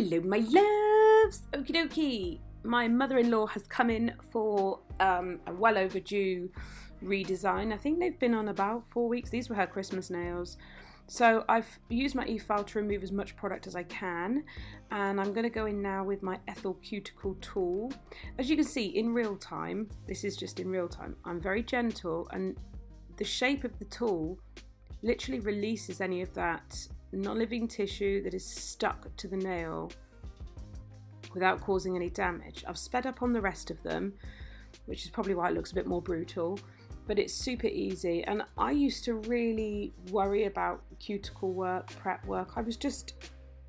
Hello my loves! Okie dokie! My mother-in-law has come in for a well overdue redesign. I think they've been on about 4 weeks. These were her Christmas nails. So I've used my e-file to remove as much product as I can, and I'm going to go in now with my Ethel cuticle tool. As you can see in real time, this is just in real time, I'm very gentle, and the shape of the tool literally releases any of that non-living tissue that is stuck to the nail without causing any damage. I've sped up on the rest of them, which is probably why it looks a bit more brutal, but it's super easy. And I used to really worry about cuticle work, prep work. I was just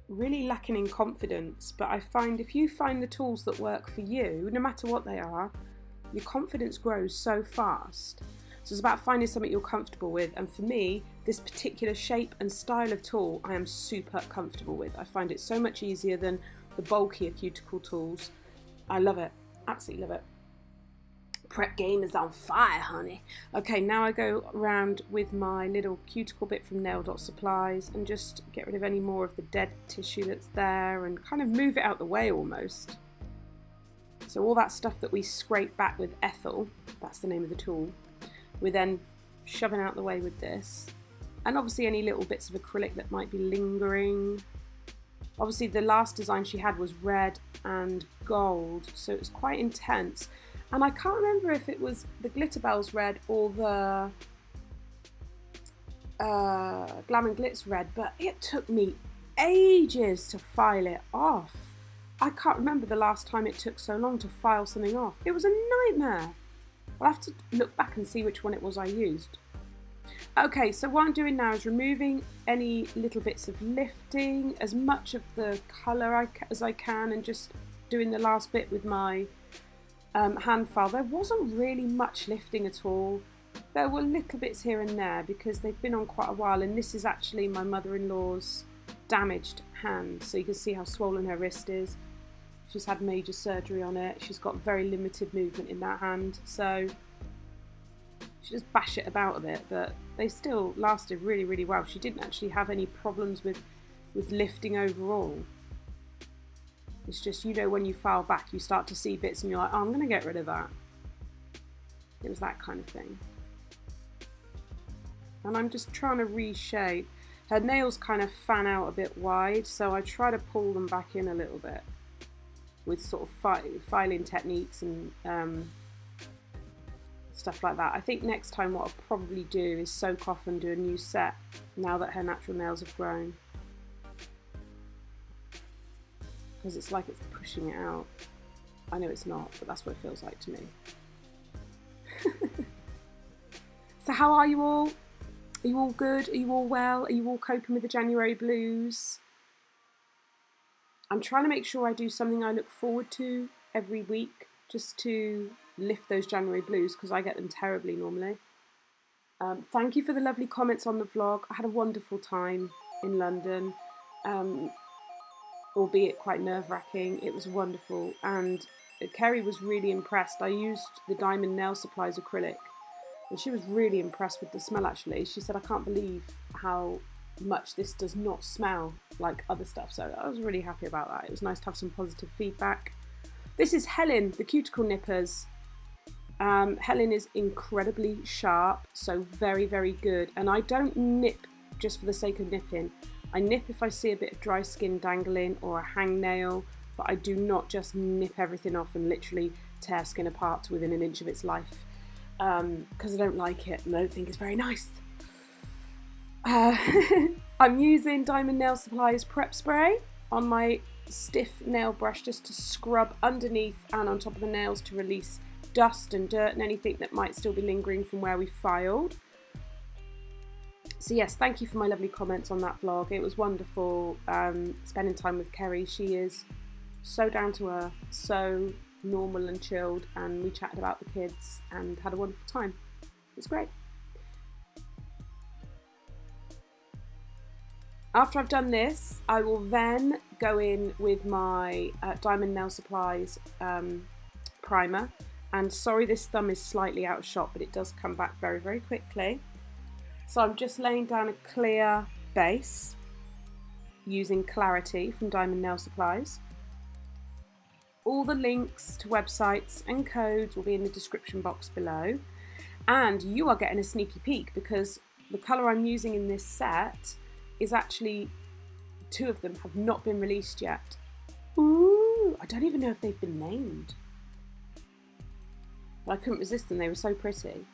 really lacking in confidence, but I find if you find the tools that work for you, no matter what they are, your confidence grows so fast. So it's about finding something you're comfortable with, and for me, this particular shape and style of tool I am super comfortable with. I find it so much easier than the bulkier cuticle tools. I love it, absolutely love it. Prep game is on fire, honey. Okay, now I go around with my little cuticle bit from Nail Dot Supplies and just get rid of any more of the dead tissue that's there and kind of move it out the way almost. So all that stuff that we scrape back with Ethel, that's the name of the tool, we're then shoving out the way with this. And obviously any little bits of acrylic that might be lingering. Obviously the last design she had was red and gold, so it was quite intense. And I can't remember if it was the Glitter Bells red or the Glam and Glitz red, but it took me ages to file it off. I can't remember the last time it took so long to file something off. It was a nightmare. I'll have to look back and see which one it was I used. Okay, so what I'm doing now is removing any little bits of lifting, as much of the colour as I can, and just doing the last bit with my hand file. There wasn't really much lifting at all. There were little bits here and there because they've been on quite a while, and this is actually my mother-in-law's damaged hand, so you can see how swollen her wrist is. She's had major surgery on it. She's got very limited movement in that hand, so she just bash it about a bit, but they still lasted really, really well. She didn't actually have any problems with lifting overall. It's just, you know, when you file back, you start to see bits and you're like, oh, I'm going to get rid of that. It was that kind of thing. And I'm just trying to reshape. Her nails kind of fan out a bit wide, so I try to pull them back in a little bit with sort of filing techniques and stuff like that. I think next time what I'll probably do is soak off and do a new set now that her natural nails have grown. Because it's like it's pushing it out. I know it's not, but that's what it feels like to me. So how are you all? Are you all good? Are you all well? Are you all coping with the January blues? I'm trying to make sure I do something I look forward to every week, just to lift those January blues, because I get them terribly normally. Thank you for the lovely comments on the vlog. I had a wonderful time in London, albeit quite nerve-wracking. It was wonderful, and Kerry was really impressed. I used the Diamond Nail Supplies acrylic, and she was really impressed with the smell actually. She said, I can't believe how much this does not smell like other stuff, so I was really happy about that. It was nice to have some positive feedback. This is Helen, the cuticle nippers. Helen is incredibly sharp, so very, very good. And I don't nip just for the sake of nipping. I nip if I see a bit of dry skin dangling or a hangnail, but I do not just nip everything off and literally tear skin apart to within an inch of its life, because I don't like it and I don't think it's very nice. I'm using Diamond Nail Supplies Prep Spray on my stiff nail brush just to scrub underneath and on top of the nails to release dust and dirt and anything that might still be lingering from where we filed. So yes, thank you for my lovely comments on that vlog. It was wonderful spending time with Kerry. She is so down to earth, so normal and chilled, and we chatted about the kids and had a wonderful time. It was great. After I've done this, I will then go in with my Diamond Nail Supplies primer. And sorry, this thumb is slightly out of shot, but it does come back very, very quickly. So I'm just laying down a clear base. using Clarity from Diamond Nail Supplies. All the links to websites and codes will be in the description box below. And you are getting a sneaky peek because the colour I'm using in this set is actually, 2 of them have not been released yet. Ooh, I don't even know if they've been named. But I couldn't resist them, they were so pretty.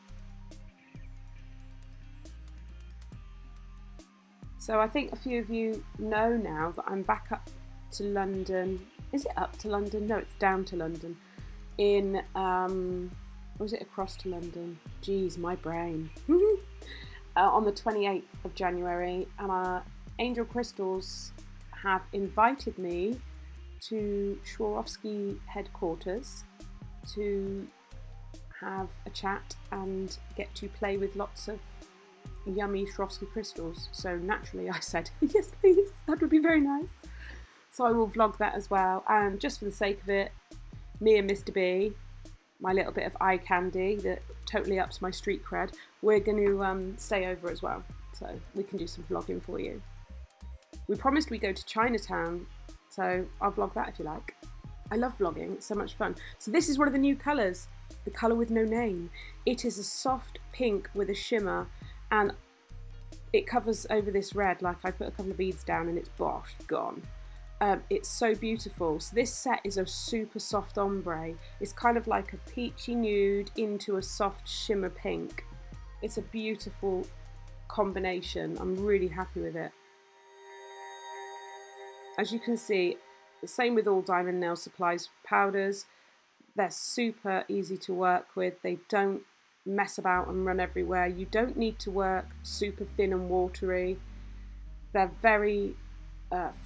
So I think a few of you know now that I'm back up to London. Is it up to London? No, it's down to London. In, or is it across to London? Jeez, my brain. On the 28th of January, and Angel Crystals have invited me to Swarovski headquarters to have a chat and get to play with lots of yummy Swarovski crystals. So naturally I said, yes please, that would be very nice. So I will vlog that as well, and just for the sake of it, me and Mr. B, my little bit of eye candy that totally ups my street cred, we're going to stay over as well, so we can do some vlogging for you. We promised we go to Chinatown, so I'll vlog that if you like. I love vlogging, it's so much fun. So this is one of the new colours, the colour with no name. It is a soft pink with a shimmer, and it covers over this red. Like, I put a couple of beads down and it's bosh, gone. It's so beautiful. So this set is a super soft ombre. It's kind of like a peachy nude into a soft shimmer pink. It's a beautiful combination. I'm really happy with it. As you can see, the same with all Diamond Nail Supplies powders. They're super easy to work with. They don't mess about and run everywhere. You don't need to work super thin and watery. They're very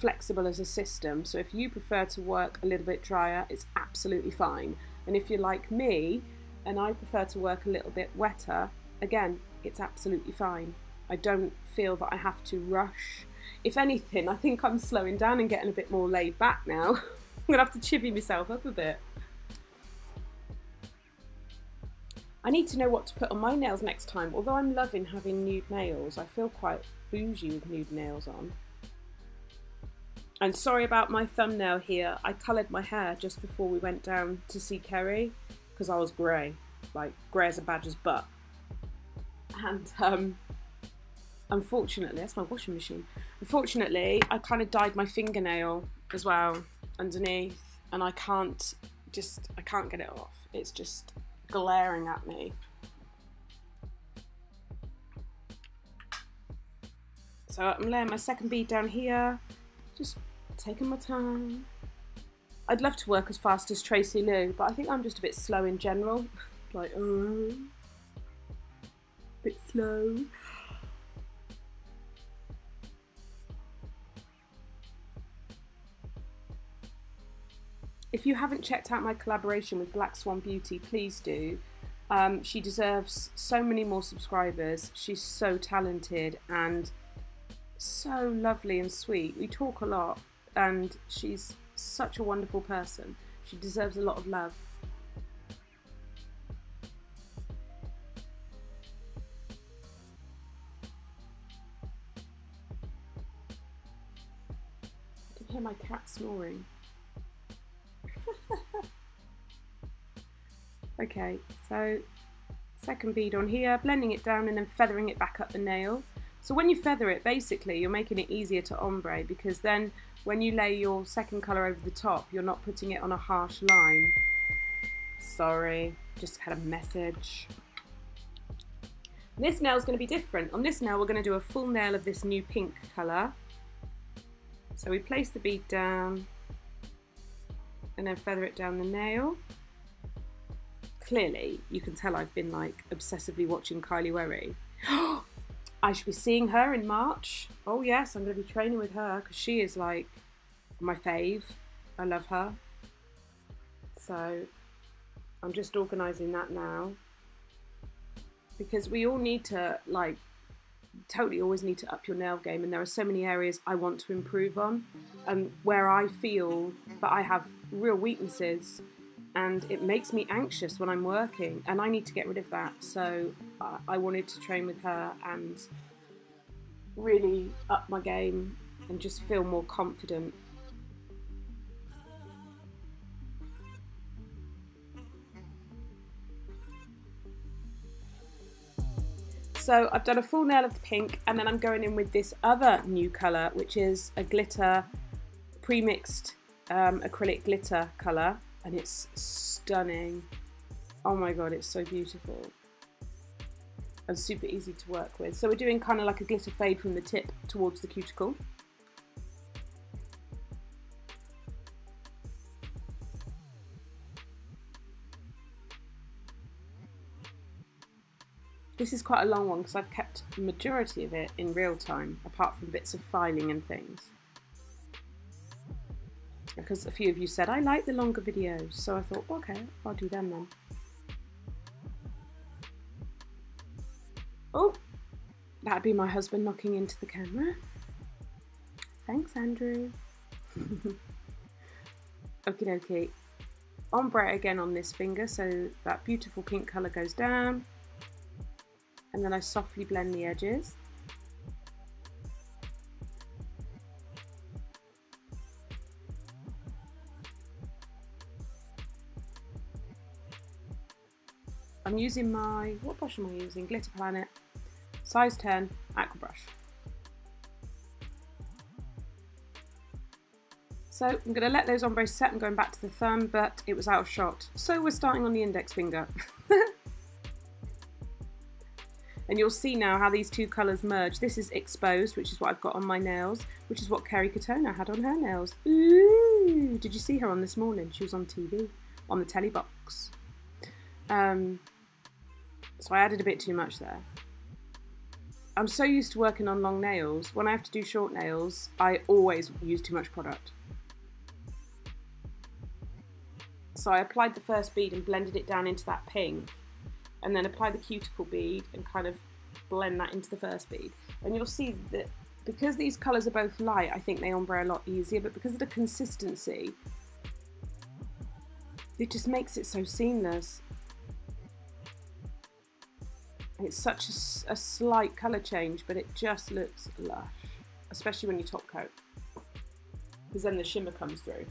flexible as a system, so if you prefer to work a little bit drier, it's absolutely fine. And if you're like me and I prefer to work a little bit wetter, again, it's absolutely fine. I don't feel that I have to rush. If anything, I think I'm slowing down and getting a bit more laid back now. I'm gonna have to chivvy myself up a bit. I need to know what to put on my nails next time. Although I'm loving having nude nails, I feel quite bougie with nude nails on. And sorry about my thumbnail here. I coloured my hair just before we went down to see Kerry because I was grey, like grey as a badger's butt. And unfortunately, that's my washing machine. Unfortunately, I kind of dyed my fingernail as well underneath, and I can't get it off. It's just glaring at me. So I'm laying my second bead down here, just taking my time. I'd love to work as fast as Tracy Lou, but I think I'm just a bit slow in general. Like, bit slow. If you haven't checked out my collaboration with Black Swan Beauty, please do. She deserves so many more subscribers. She's so talented and so lovely and sweet. We talk a lot and she's such a wonderful person. She deserves a lot of love. I can hear my cat snoring. Okay, so second bead on here, blending it down and then feathering it back up the nail. So when you feather it, basically you're making it easier to ombre, because then when you lay your second colour over the top, you're not putting it on a harsh line. Sorry, just had a message. This nail's going to be different. On this nail we're going to do a full nail of this new pink colour. So we place the bead down and then feather it down the nail. Clearly, you can tell I've been like obsessively watching Kylie Werry. I should be seeing her in March. Oh yes, I'm going to be training with her because she is like my fave. I love her. So I'm just organising that now, because we all need to, like, totally always need to up your nail game, and there are so many areas I want to improve on, and where I feel that I have real weaknesses and it makes me anxious when I'm working, and I need to get rid of that. So I wanted to train with her and really up my game and just feel more confident. So I've done a full nail of the pink, and then I'm going in with this other new colour, which is a glitter, pre-mixed acrylic glitter colour, and it's stunning. Oh my god, it's so beautiful and super easy to work with. So we're doing kind of like a glitter fade from the tip towards the cuticle. This is quite a long one because I've kept the majority of it in real time, apart from bits of filing and things. Because a few of you said, I like the longer videos, so I thought, okay, I'll do them then. Oh, that'd be my husband knocking into the camera. Thanks, Andrew. Okie dokie. Ombre again on this finger, so that beautiful pink colour goes down. And then I softly blend the edges. I'm using my, what brush am I using? Glitter Planet, size 10, aqua brush. So I'm going to let those ombres set. I'm going back to the thumb, but it was out of shot. So we're starting on the index finger. And you'll see now how these two colours merge. This is exposed, which is what I've got on my nails, which is what Kerry Katona had on her nails. Ooh! Did you see her on this morning? She was on TV, on the telly box. So I added a bit too much there. I'm so used to working on long nails. When I have to do short nails, I always use too much product. So I applied the first bead and blended it down into that pink. And then apply the cuticle bead and kind of blend that into the first bead. And you'll see that because these colours are both light, I think they ombre a lot easier, but because of the consistency, it just makes it so seamless. It's such a slight colour change, but it just looks lush, especially when you top coat, because then the shimmer comes through.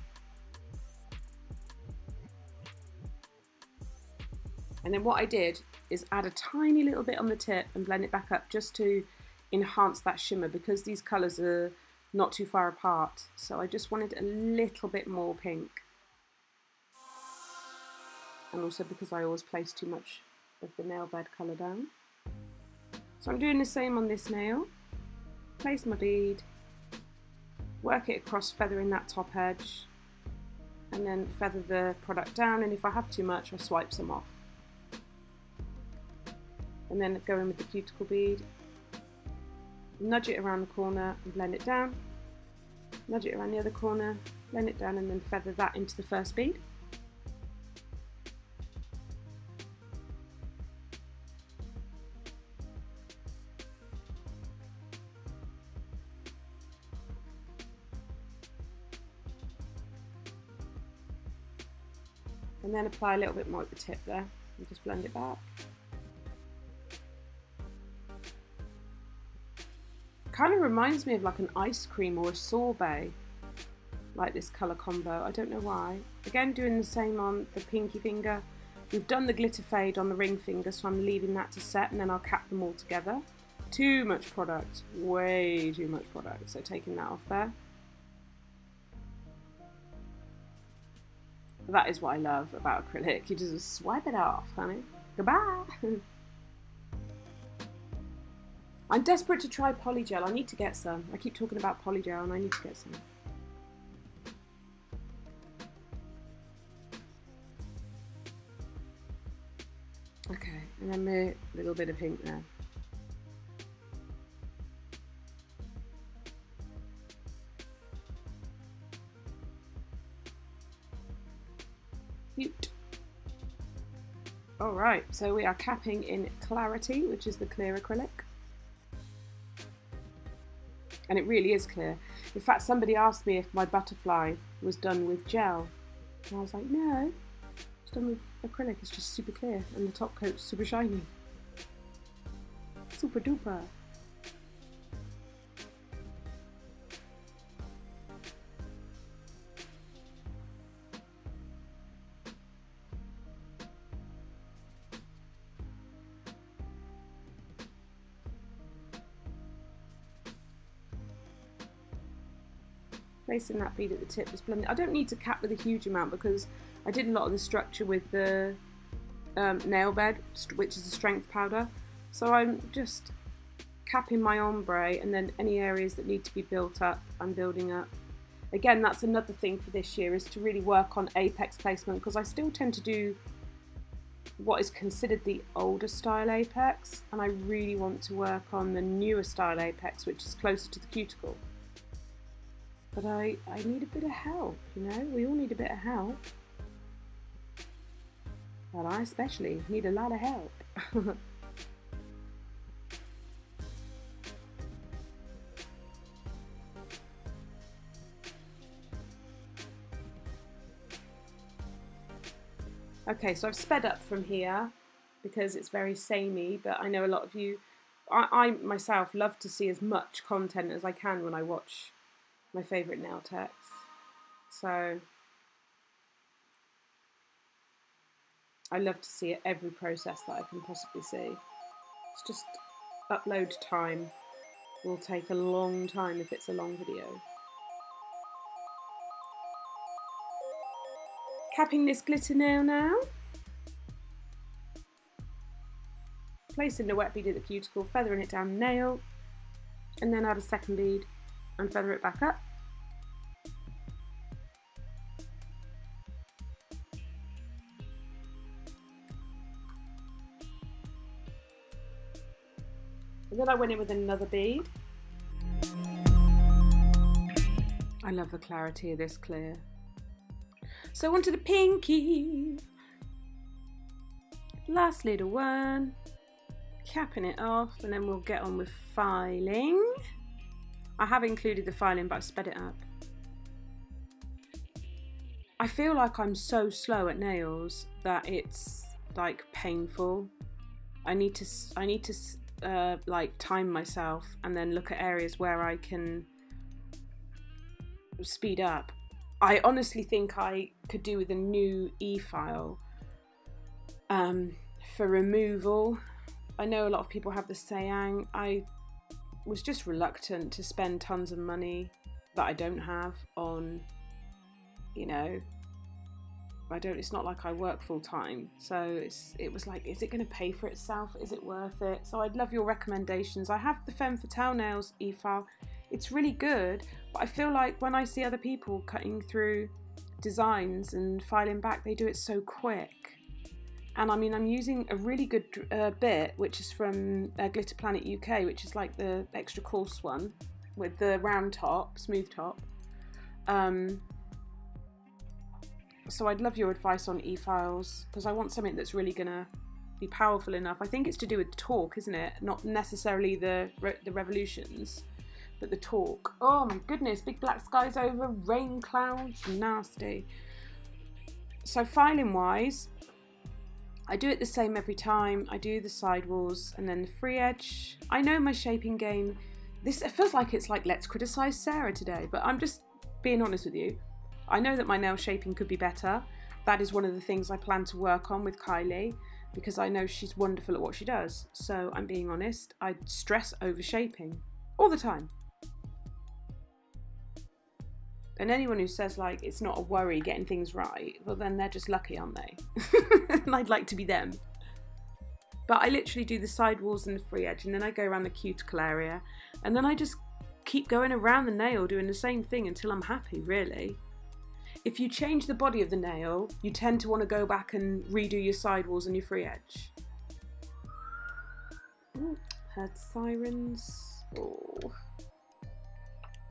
And then what I did is add a tiny little bit on the tip and blend it back up just to enhance that shimmer, because these colours are not too far apart. So I just wanted a little bit more pink. And also because I always place too much of the nail bed colour down. So I'm doing the same on this nail. Place my bead, work it across, feathering that top edge, and then feather the product down, and if I have too much I swipe some off. And then go in with the cuticle bead, nudge it around the corner and blend it down, nudge it around the other corner, blend it down, and then feather that into the first bead. And then apply a little bit more at the tip there and just blend it back. Kind of reminds me of like an ice cream or a sorbet, like this colour combo. I don't know why. Again, doing the same on the pinky finger. We've done the glitter fade on the ring finger, so I'm leaving that to set, and then I'll cap them all together. Too much product, way too much product, so taking that off there. That is what I love about acrylic. You just swipe it off, honey. Goodbye. I'm desperate to try polygel. I need to get some. I keep talking about polygel and I need to get some. Okay, and then a little bit of pink there. Cute. Alright, so we are capping in Clarity, which is the clear acrylic. And it really is clear. In fact, somebody asked me if my butterfly was done with gel. And I was like, no, it's done with acrylic. It's just super clear. And the top coat's super shiny. Super duper. Placing that bead at the tip was blended. I don't need to cap with a huge amount because I did a lot of the structure with the nail bed, which is a strength powder. So I'm just capping my ombre, and then any areas that need to be built up, I'm building up. Again, that's another thing for this year, is to really work on apex placement, because I still tend to do what is considered the older style apex, and I really want to work on the newer style apex, which is closer to the cuticle. But I need a bit of help, you know, we all need a bit of help. But I especially need a lot of help. Okay, so I've sped up from here because it's very samey, but I know a lot of you, I myself love to see as much content as I can when I watch my favourite nail techs. So I love to see every process that I can possibly see. It's just upload time will take a long time if it's a long video. Capping this glitter nail now. Placing the wet bead at the cuticle, feathering it down the nail, and then add a second bead and feather it back up. And then I went in with another bead. I love the clarity of this clear. So onto the pinky. Last little one. Capping it off, and then we'll get on with filing. I have included the filing, but I've sped it up. I feel like I'm so slow at nails that it's like painful. I need to like time myself and then look at areas where I can speed up. I honestly think I could do with a new e-file for removal. I know a lot of people have the Sayang. I was just reluctant to spend tons of money that I don't have on, you know, it's not like I work full time. So it was like, is it going to pay for itself? Is it worth it? So I'd love your recommendations. I have the Femme Fatale Nails e-file. It's really good, but I feel like when I see other people cutting through designs and filing back, they do it so quick. And I mean, I'm using a really good bit, which is from Glitter Planet UK, which is like the extra coarse one with the round top, smooth top. So I'd love your advice on e-files, because I want something that's really going to be powerful enough. I think it's to do with torque, isn't it? Not necessarily the revolutions, but the torque. Oh my goodness, big black skies over, rain clouds, nasty. So filing wise, I do it the same every time. I do the sidewalls and then the free edge. I know my shaping game, it feels like it's like, let's criticize Sarah today, but I'm just being honest with you. I know that my nail shaping could be better. That is one of the things I plan to work on with Kylie, because I know she's wonderful at what she does. So I'm being honest, I stress over shaping all the time. And anyone who says like it's not a worry getting things right, well then they're just lucky, aren't they? And I'd like to be them. But I literally do the sidewalls and the free edge, and then I go around the cuticle area, and then I just keep going around the nail doing the same thing until I'm happy, really. If you change the body of the nail, you tend to want to go back and redo your sidewalls and your free edge. Ooh, heard sirens. Oh.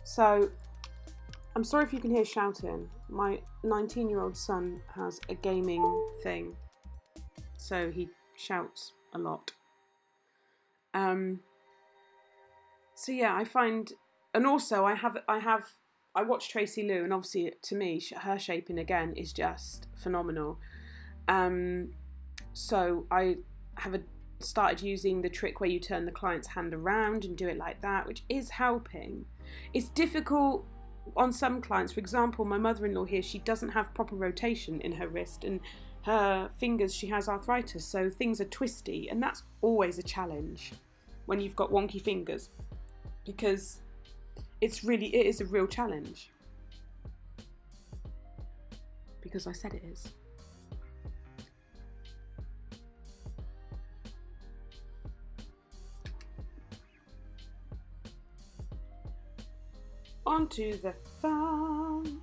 So, I'm sorry if you can hear shouting. My 19-year-old son has a gaming thing, so he shouts a lot. So yeah, I find, and also I watch Tracy Lou, and obviously to me, her shaping again is just phenomenal. So I have started using the trick where you turn the client's hand around and do it like that, which is helping. It's difficult on some clients. For example, my mother-in-law here, she doesn't have proper rotation in her wrist, and her fingers, she has arthritis, so things are twisty, and that's always a challenge when you've got wonky fingers, because it is a real challenge. because I said it is. Onto the thumb.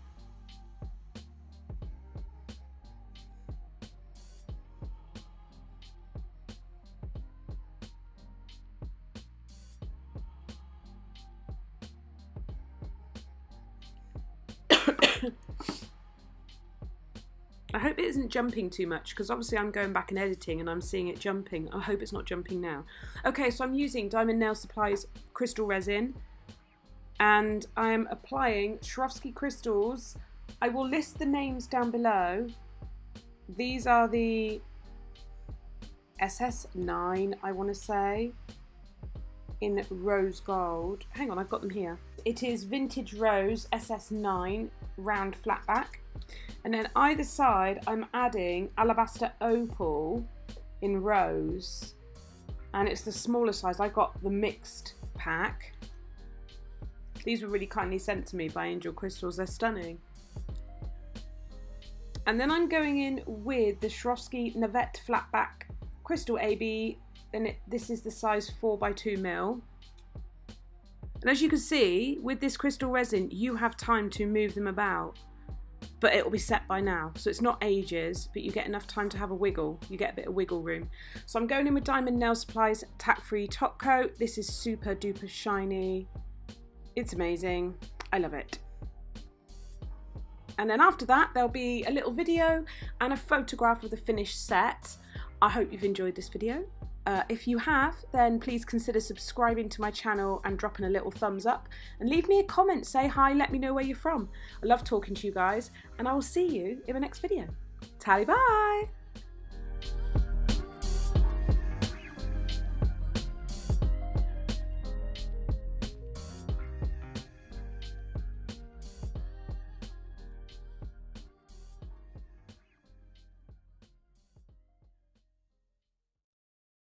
I hope it isn't jumping too much, because obviously I'm going back and editing and I'm seeing it jumping. I hope it's not jumping now. Okay, so I'm using Diamond Nail Supply's crystal resin, and I am applying Swarovski crystals. I will list the names down below. These are the SS9, I want to say, in rose gold. Hang on, I've got them here. It is Vintage Rose SS9 round flat back. And then either side I'm adding Alabaster Opal in rose, and it's the smaller size. I got the mixed pack. These were really kindly sent to me by Angel Crystals. They're stunning. And then I'm going in with the Swarovski Navette Flatback Crystal AB, and this is the size 4x2mm. And as you can see, with this crystal resin, you have time to move them about, but it will be set by now. So it's not ages, but you get enough time to have a wiggle. You get a bit of wiggle room. So I'm going in with Diamond Nail Supply's tack-free top coat. This is super duper shiny. It's amazing. I love it. And then after that, there'll be a little video and a photograph of the finished set. I hope you've enjoyed this video. If you have, then please consider subscribing to my channel and dropping a little thumbs up, and leave me a comment, say hi, let me know where you're from. I love talking to you guys, and I will see you in the next video. Tally bye!